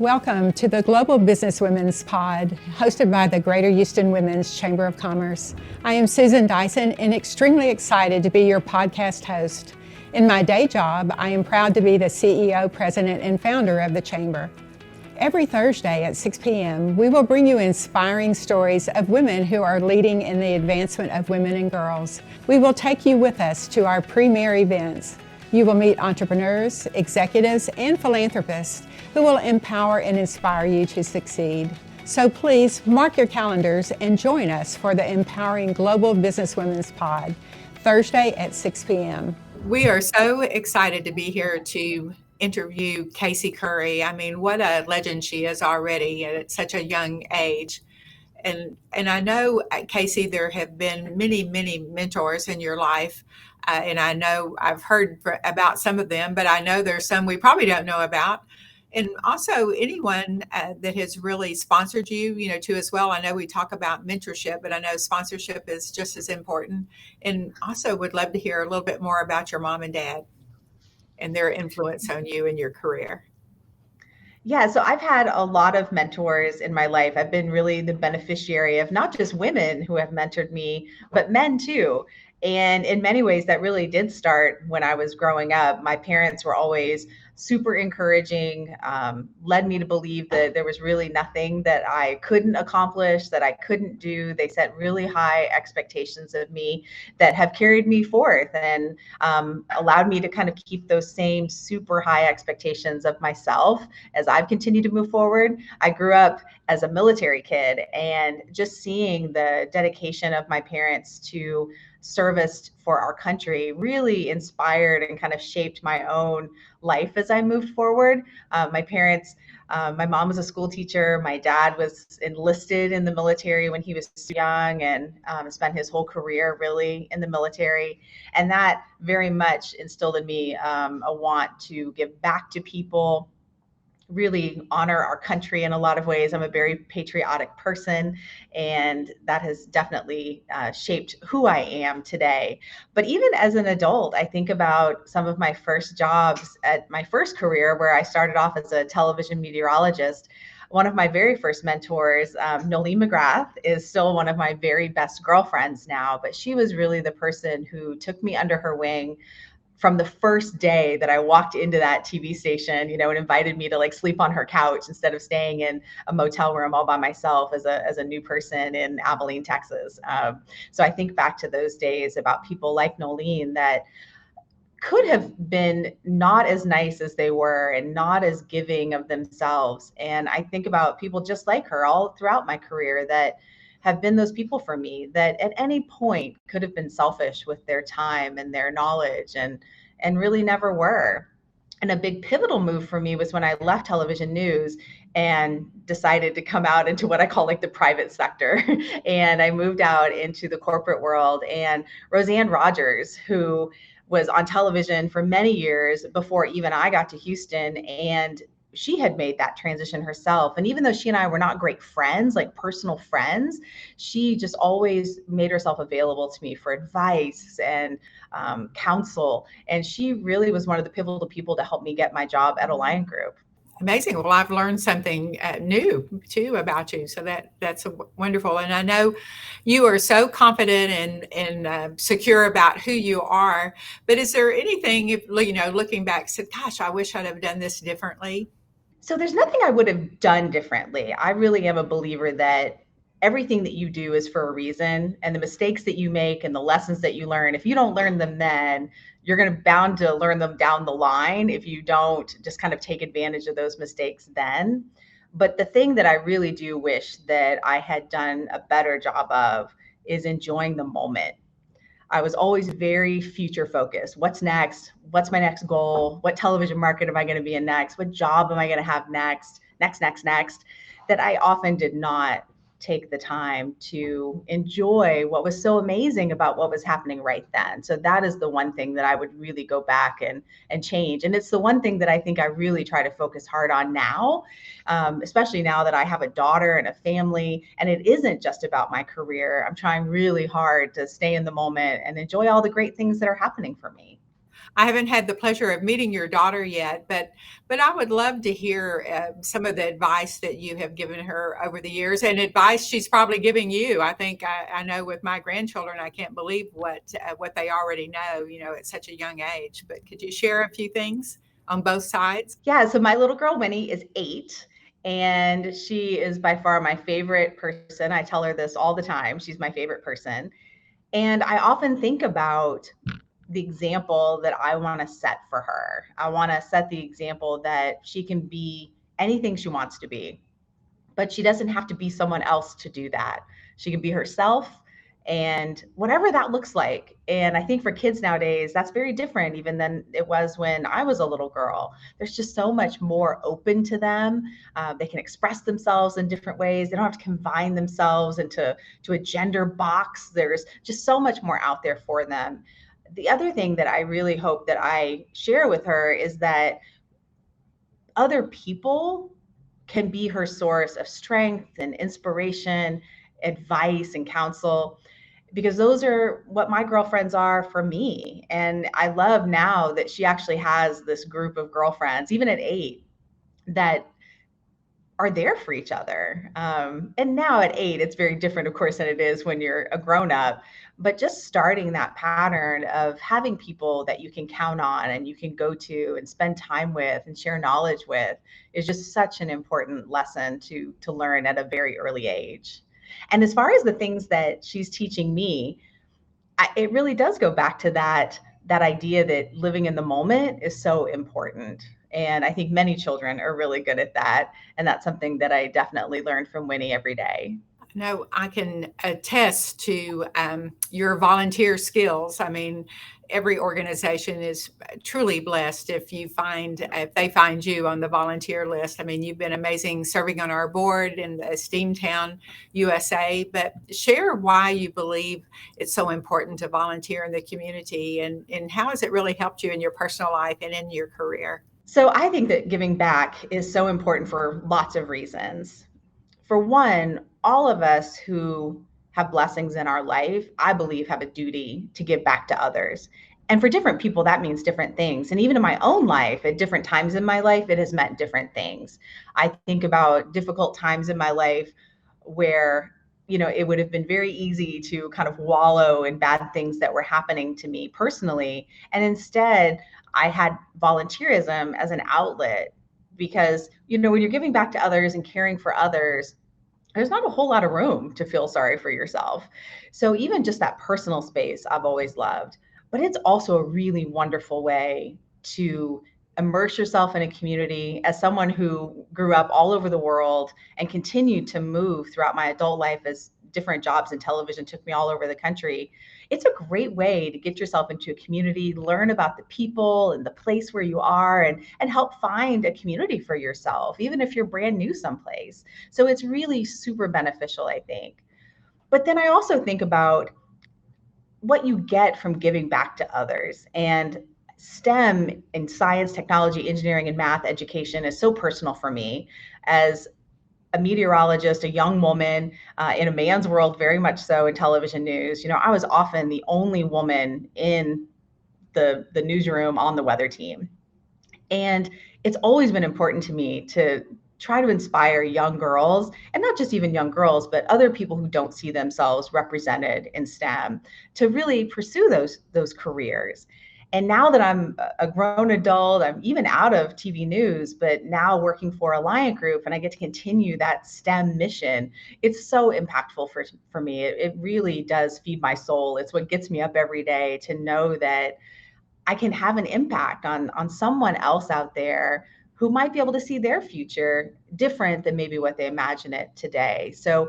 Welcome to the Global Businesswomen's Pod, hosted by the Greater Houston Women's Chamber of Commerce. I am Susan Dyson and extremely excited to be your podcast host. In my day job, I am proud to be the CEO, President, and founder of the Chamber. Every Thursday at 6 p.m., we will bring you inspiring stories of women who are leading in the advancement of women and girls. We will take you with us to our premier events. You will meet entrepreneurs, executives, and philanthropists who will empower and inspire you to succeed. So please mark your calendars and join us for the Empowering Global Businesswomen's Pod, Thursday at 6 p.m. We are so excited to be here to interview Casey Curry. I mean, what a legend she is already at such a young age. And I know, Casey, there have been many mentors in your life. And I know I've heard about some of them, but I know there's some we probably don't know about. And also anyone that has really sponsored you, too, as well. I know we talk about mentorship, but I know sponsorship is just as important. And also would love to hear a little bit more about your mom and dad and their influence on you and your career. Yeah, so I've had a lot of mentors in my life. I've been really the beneficiary of not just women who have mentored me, but men too. And in many ways, that really did start when I was growing up. My parents were always super encouraging, led me to believe that there was really nothing that I couldn't accomplish, that I couldn't do. They set really high expectations of me that have carried me forth and allowed me to kind of keep those same super high expectations of myself as I've continued to move forward. I grew up as a military kid, and just seeing the dedication of my parents to service for our country really inspired and kind of shaped my own life as I moved forward. My mom was a school teacher. My dad was enlisted in the military when he was young, and spent his whole career really in the military. And that very much instilled in me a want to give back to people, really honor our country in a lot of ways. I'm a very patriotic person, and that has definitely shaped who I am today. But even as an adult, I think about some of my first jobs at my first career, where I started off as a television meteorologist. One of my very first mentors, Nolene McGrath, is still one of my very best girlfriends now, but she was really the person who took me under her wing from the first day that I walked into that TV station, and invited me to like sleep on her couch instead of staying in a motel room all by myself as a new person in Abilene, Texas. So I think back to those days about people like Nolene that could have been not as nice as they were and not as giving of themselves. And I think about people just like her all throughout my career that have been those people for me that at any point could have been selfish with their time and their knowledge and really never were. And a big pivotal move for me was when I left television news and decided to come out into what I call like the private sector. And I moved out into the corporate world. And Roseanne Rogers, who was on television for many years before even I got to Houston, and she had made that transition herself. And even though she and I were not great friends, like personal friends, she just always made herself available to me for advice and counsel. And she really was one of the pivotal people to help me get my job at Alliantgroup. Amazing. Well, I've learned something new too about you. So that's wonderful. And I know you are so confident and secure about who you are. But is there anything, if looking back, said, "Gosh, I wish I'd have done this differently"? So there's nothing I would have done differently. I really am a believer that everything that you do is for a reason, and the mistakes that you make and the lessons that you learn, if you don't learn them then, you're going to bound to learn them down the line if you don't just kind of take advantage of those mistakes then. But the thing that I really do wish that I had done a better job of is enjoying the moment. I was always very future focused. What's next? What's my next goal? What television market am I going to be in next? What job am I going to have next? Next. That I often did not take the time to enjoy what was so amazing about what was happening right then. So that is the one thing that I would really go back and change. And it's the one thing that I think I really try to focus hard on now, especially now that I have a daughter and a family, and it isn't just about my career. I'm trying really hard to stay in the moment and enjoy all the great things that are happening for me. I haven't had the pleasure of meeting your daughter yet, but I would love to hear some of the advice that you have given her over the years, and advice she's probably giving you. I think I know with my grandchildren, I can't believe what they already know, at such a young age. But could you share a few things on both sides? Yeah, so my little girl Winnie is 8, and she is by far my favorite person. I tell her this all the time. She's my favorite person. And I often think about the example that I want to set for her. I want to set the example that she can be anything she wants to be, but she doesn't have to be someone else to do that. She can be herself and whatever that looks like. And I think for kids nowadays, that's very different even than it was when I was a little girl. There's just so much more open to them. They can express themselves in different ways. They don't have to confine themselves into a gender box. There's just so much more out there for them. The other thing that I really hope that I share with her is that other people can be her source of strength and inspiration, advice and counsel, because those are what my girlfriends are for me. And I love now that she actually has this group of girlfriends, even at 8, that are there for each other. And now at 8, it's very different, of course, than it is when you're a grown up. But just starting that pattern of having people that you can count on and you can go to and spend time with and share knowledge with is just such an important lesson to learn at a very early age. And as far as the things that she's teaching me, it really does go back to that idea that living in the moment is so important. And I think many children are really good at that. And that's something that I definitely learn from Winnie every day. No, I can attest to your volunteer skills. I mean, every organization is truly blessed if they find you on the volunteer list. I mean, you've been amazing serving on our board in the Steamtown, USA. But share why you believe it's so important to volunteer in the community, and how has it really helped you in your personal life and in your career? So I think that giving back is so important for lots of reasons. For one, all of us who have blessings in our life, I believe, have a duty to give back to others. And for different people, that means different things. And even in my own life, at different times in my life, it has meant different things. I think about difficult times in my life where, it would have been very easy to kind of wallow in bad things that were happening to me personally. And instead, I had volunteerism as an outlet because, when you're giving back to others and caring for others, there's not a whole lot of room to feel sorry for yourself. So even just that personal space I've always loved, but it's also a really wonderful way to immerse yourself in a community. As someone who grew up all over the world and continued to move throughout my adult life as different jobs in television took me all over the country, it's a great way to get yourself into a community, learn about the people and the place where you are, and help find a community for yourself, even if you're brand new someplace. So it's really super beneficial, I think. But then I also think about what you get from giving back to others. And STEM in science, technology, engineering, and math education is so personal for me as a meteorologist, a young woman in a man's world, very much so in television news. I was often the only woman in the newsroom on the weather team. And it's always been important to me to try to inspire young girls, and not just even young girls, but other people who don't see themselves represented in STEM, to really pursue those careers. And now that I'm a grown adult, I'm even out of TV news, but now working for Alliantgroup, and I get to continue that STEM mission. It's so impactful for me. It really does feed my soul. It's what gets me up every day to know that I can have an impact on someone else out there who might be able to see their future different than maybe what they imagine it today. So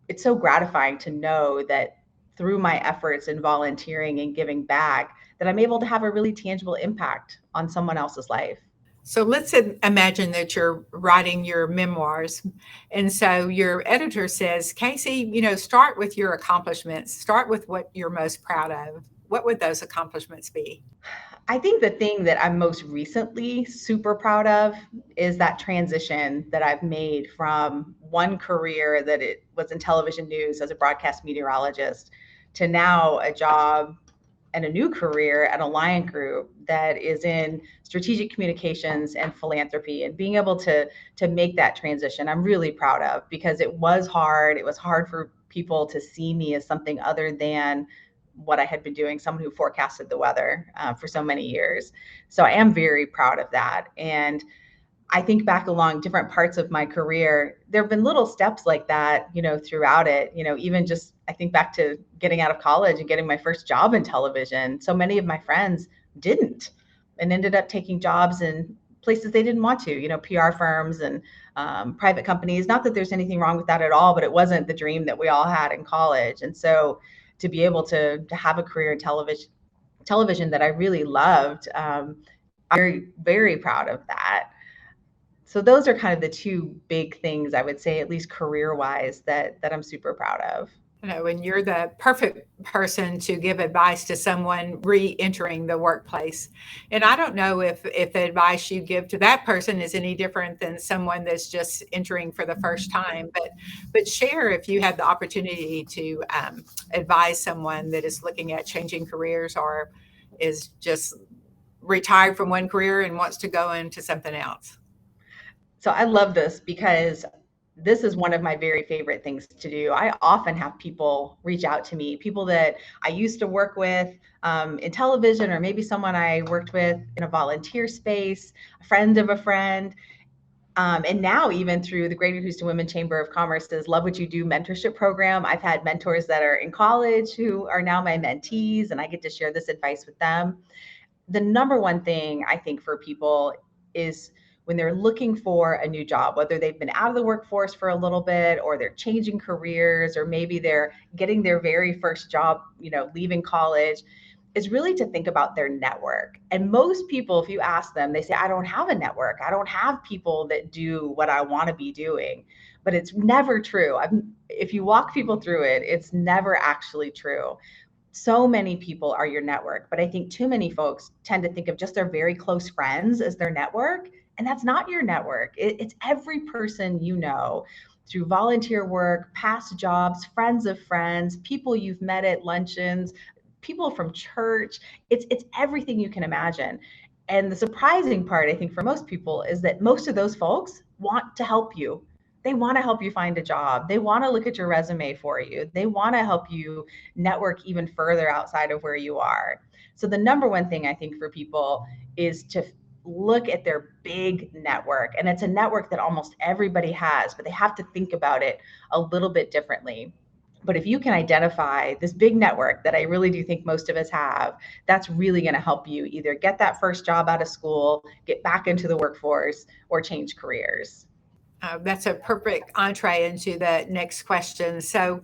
it's so gratifying to know that through my efforts in volunteering and giving back, that I'm able to have a really tangible impact on someone else's life. So let's imagine that you're writing your memoirs. And so your editor says, Casey, start with your accomplishments, start with what you're most proud of. What would those accomplishments be? I think the thing that I'm most recently super proud of is that transition that I've made from one career that it was in television news as a broadcast meteorologist to now a job and a new career at Alliantgroup that is in strategic communications and philanthropy, and being able to make that transition, I'm really proud of, because it was hard. It was hard for people to see me as something other than what I had been doing, someone who forecasted the weather for so many years. So I am very proud of that. And I think back along different parts of my career, there have been little steps like that, throughout it, even just, I think back to getting out of college and getting my first job in television. So many of my friends didn't, and ended up taking jobs in places they didn't want to, PR firms and private companies. Not that there's anything wrong with that at all, but it wasn't the dream that we all had in college. And so to be able to have a career in television that I really loved, I'm very, very proud of that. So those are kind of the two big things I would say, at least career-wise, that I'm super proud of. And you're the perfect person to give advice to someone re-entering the workplace. And I don't know if the advice you give to that person is any different than someone that's just entering for the first time. But share, if you had the opportunity to advise someone that is looking at changing careers or is just retired from one career and wants to go into something else. So I love this because this is one of my very favorite things to do. I often have people reach out to me, people that I used to work with in television, or maybe someone I worked with in a volunteer space, a friend of a friend. And now even through the Greater Houston Women Chamber of Commerce's Love What You Do mentorship program, I've had mentors that are in college who are now my mentees, and I get to share this advice with them. The number one thing I think for people is when they're looking for a new job, whether they've been out of the workforce for a little bit, or they're changing careers, or maybe they're getting their very first job, leaving college, is really to think about their network. And most people, if you ask them, they say, I don't have a network. I don't have people that do what I want to be doing. But it's never true. If you walk people through it, it's never actually true. So many people are your network, but I think too many folks tend to think of just their very close friends as their network. And that's not your network. It's every person through volunteer work, past jobs, friends of friends, people you've met at luncheons, people from church. It's everything you can imagine. And the surprising part, I think, for most people is that most of those folks want to help you. They want to help you find a job. They want to look at your resume for you. They want to help you network even further outside of where you are. So the number one thing I think for people is to look at their big network. And it's a network that almost everybody has, but they have to think about it a little bit differently. But if you can identify this big network that I really do think most of us have, that's really going to help you either get that first job out of school, get back into the workforce, or change careers. That's a perfect entree into the next question. So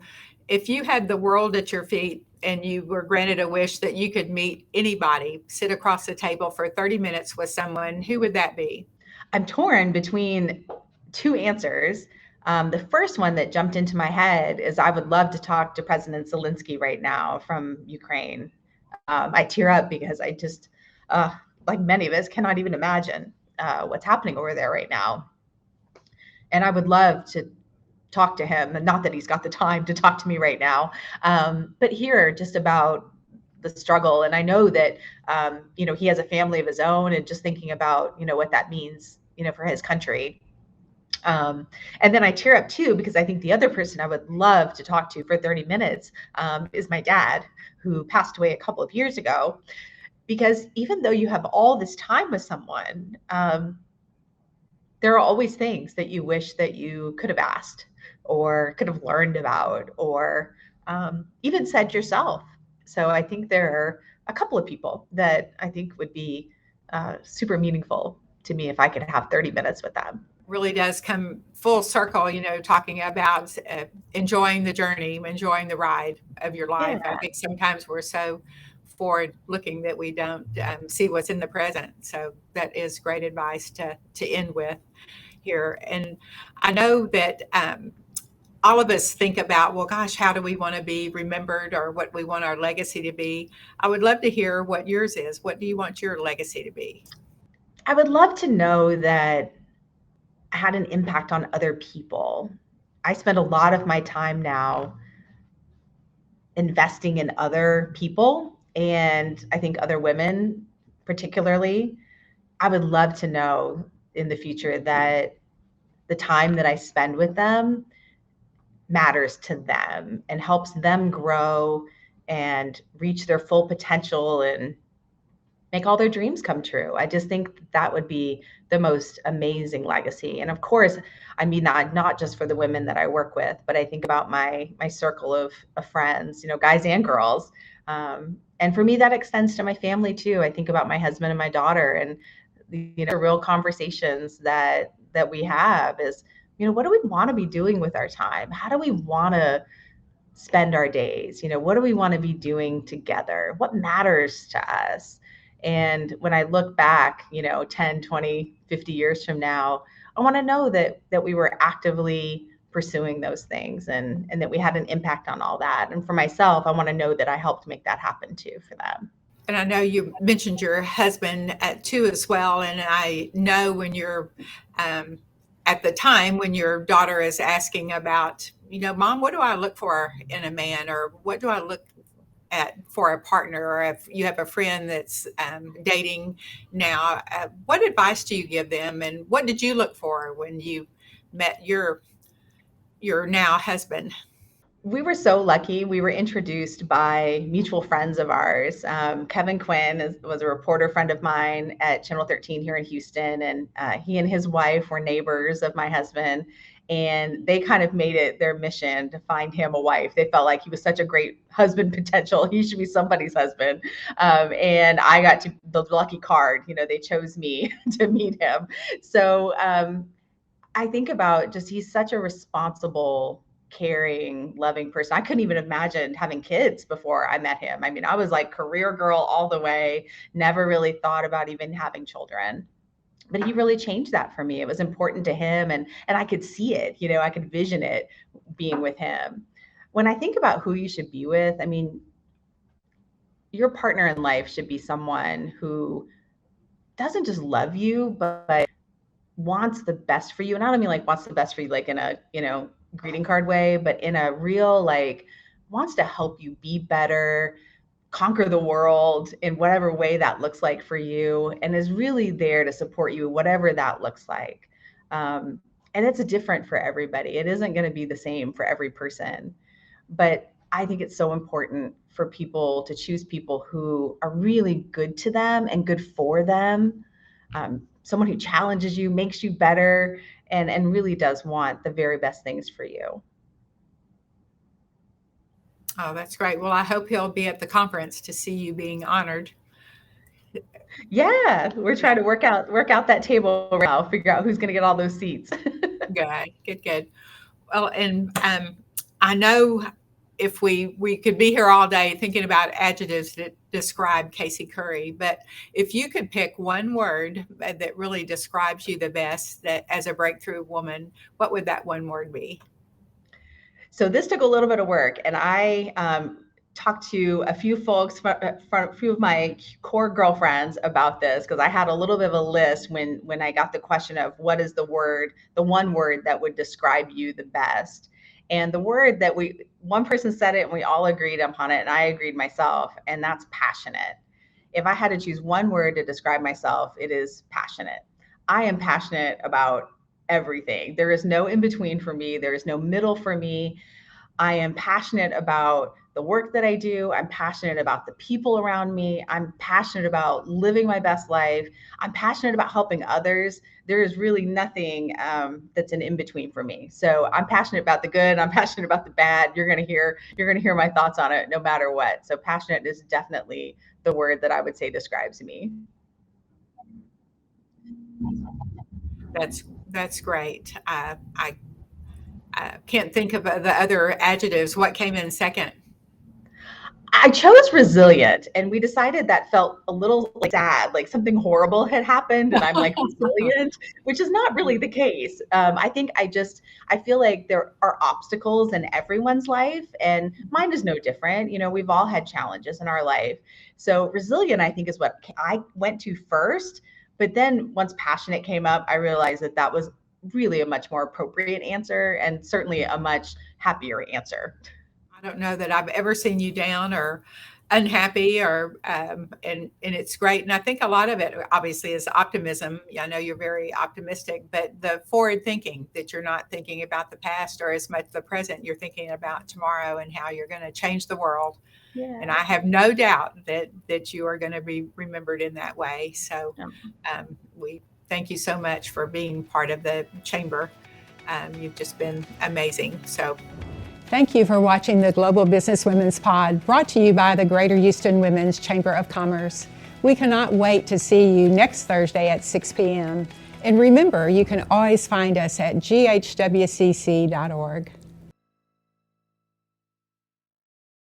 if you had the world at your feet and you were granted a wish that you could meet anybody, sit across the table for 30 minutes with someone, who would that be? I'm torn between two answers. The first one that jumped into my head is I would love to talk to President Zelensky right now from Ukraine. I tear up because I just, like many of us, cannot even imagine what's happening over there right now. And I would love to talk to him, and not that he's got the time to talk to me right now, but hear just about the struggle. And I know that, he has a family of his own, and just thinking about, what that means, for his country. And then I tear up too, because I think the other person I would love to talk to for 30 minutes is my dad, who passed away a couple of years ago. Because even though you have all this time with someone, there are always things that you wish that you could have asked, or could have learned about, or even said yourself. So I think there are a couple of people that I think would be super meaningful to me if I could have 30 minutes with them. Really does come full circle, talking about enjoying the journey, enjoying the ride of your life. Yeah. I think sometimes we're so forward looking that we don't see what's in the present. So that is great advice to end with here. And I know that all of us think about, well, gosh, how do we want to be remembered, or what we want our legacy to be? I would love to hear what yours is. What do you want your legacy to be? I would love to know that I had an impact on other people. I spend a lot of my time now investing in other people And I think other women, particularly, I would love to know in the future that the time that I spend with them matters to them and helps them grow and reach their full potential and make all their dreams come true. I just think that would be the most amazing legacy. And of course, I mean that not just for the women that I work with, but I think about my circle of friends, guys and girls. And for me, that extends to my family too. I think about my husband and my daughter, and the real conversations that we have is, what do we want to be doing with our time? How do we want to spend our days? What do we want to be doing together? What matters to us? And when I look back, 10, 20, 50 years from now, I want to know that we were actively pursuing those things, and that we had an impact on all that. And for myself, I want to know that I helped make that happen too for them. And I know you mentioned your husband too as well. And I know when you're at the time when your daughter is asking about, Mom, what do I look for in a man, or what do I look at for a partner, or if you have a friend that's dating now, what advice do you give them, and what did you look for when you met your now husband? We were so lucky. We were introduced by mutual friends of ours. Kevin Quinn was a reporter friend of mine at Channel 13 here in Houston, and he and his wife were neighbors of my husband. And they kind of made it their mission to find him a wife. They felt like he was such a great husband potential. He should be somebody's husband. And I got to the lucky card. They chose me to meet him. So I think about just he's such a responsible, caring, loving person. I couldn't even imagine having kids before I met him. I mean, I was like career girl all the way, never really thought about even having children. But he really changed that for me. It was important to him, and I could see it, I could vision it being with him. When I think about who you should be with, I mean, your partner in life should be someone who doesn't just love you, but wants the best for you. And I don't mean like wants the best for you like in a, greeting card way, but in a real like wants to help you be better, conquer the world in whatever way that looks like for you, and is really there to support you, whatever that looks like. And it's different for everybody. It isn't going to be the same for every person. But I think it's so important for people to choose people who are really good to them and good for them. Someone who challenges you, makes you better, and really does want the very best things for you. Oh, that's great. Well, I hope he'll be at the conference to see you being honored. Yeah, we're trying to work out that table right now, figure out who's going to get all those seats. Good. Well, and I know if we could be here all day thinking about adjectives that describe Casey Curry, but if you could pick one word that really describes you the best that as a breakthrough woman, what would that one word be? So this took a little bit of work, and I talked to a few folks, a few of my core girlfriends about this, because I had a little bit of a list when I got the question of what is the one word that would describe you the best. And the word that one person said it and we all agreed upon it, and I agreed myself, and that's passionate. If I had to choose one word to describe myself, it is passionate. I am passionate about everything. There is no in between for me. There is no middle for me. I am passionate about the work that I do. I'm passionate about the people around me. I'm passionate about living my best life. I'm passionate about helping others. There is really nothing that's an in between for me. So I'm passionate about the good. I'm passionate about the bad. You're gonna hear my thoughts on it no matter what. So passionate is definitely the word that I would say describes me. That's great. I can't think of the other adjectives. What came in second? I chose resilient, and we decided that felt a little like sad, like something horrible had happened, and I'm like resilient, which is not really the case. I think I feel like there are obstacles in everyone's life, and mine is no different. We've all had challenges in our life. So resilient, I think, is what I went to first. But then once passionate came up, I realized that was really a much more appropriate answer, and certainly a much happier answer. I don't know that I've ever seen you down or unhappy or and it's great. And I think a lot of it obviously is optimism. I know you're very optimistic, but the forward thinking, that you're not thinking about the past or as much the present, you're thinking about tomorrow and how you're going to change the world. Yeah. And I have no doubt that you are going to be remembered in that way. So we thank you so much for being part of the chamber. You've just been amazing. So thank you for watching the Global Businesswomen's Pod, brought to you by the Greater Houston Women's Chamber of Commerce. We cannot wait to see you next Thursday at 6 p.m. And remember, you can always find us at GHWCC.org.